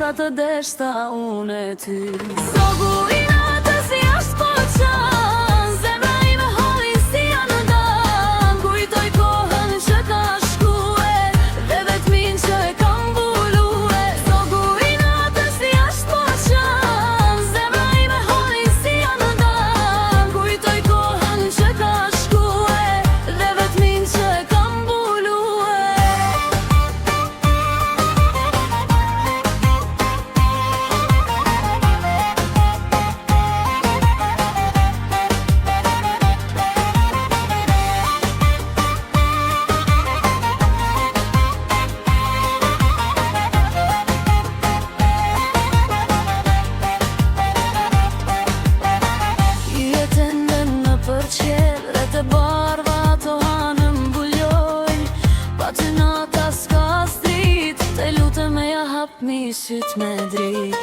sa të deshta unë e ty. Zogu i natës jashtë po qanë, zemra ime holi si janë ndan. Kujtoj kohën që ka shkue dhe vetmin që e kam bulue. Zogu i natës jashtë po qanë, zemra ime holi si janë ndan. Kujtoj kohën që ka shkue dhe vetmin që e kam bulue. Dhe të barva të hanëm buljojnë, pa të nata s'ka strit, të lutem me ja hap misit me drit.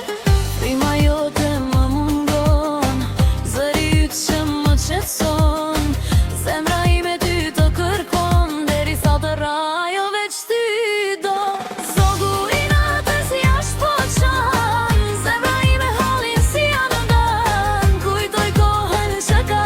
Frima jote më mungon, zëri ytë që më qetson, zemra ime ty të kërkon, deri sa të rajo veç ty do. Zogu i natës jashtë po qanë, zemra ime holin si janë ndan. Kujtoj kohën që ka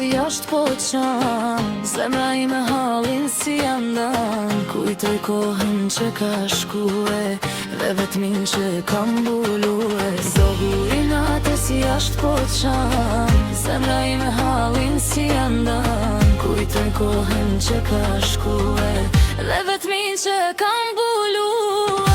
jashtë po qanë, zemra ime halin si janë ndan. Kujtoj kohën që ka shkue dhe vetmin që kam bulue. Zogu i natës jashtë po qanë, zemra ime halin si janë ndan. Kujtoj kohën që ka shkue dhe vetmin që kam bulue.